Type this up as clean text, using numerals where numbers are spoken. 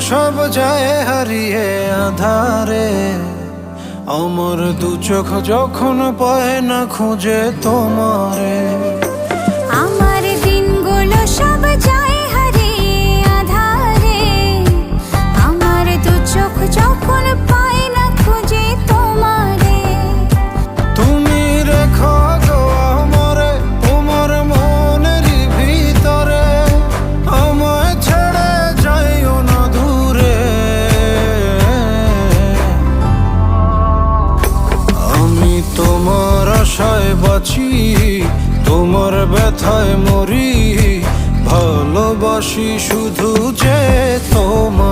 সব যায় হারিয়ে আধারে, আমার দু চোখ যখন পায় না খুঁজে তোমারে। আমার দিনগুলো সব যায় হারিয়ে আঁধারে, আমার দু চোখ যখন পায় না খুঁজে তোমারে। তুমি রেখো গো আমারে তোমার মনের ভিতরে, আমায় ছেড়ে যাইও না দূরে। আমি তোমার আশায় বাঁচি, তোমার ব্যথায় মরি, ভালোবাসি শুধু যে তোমার।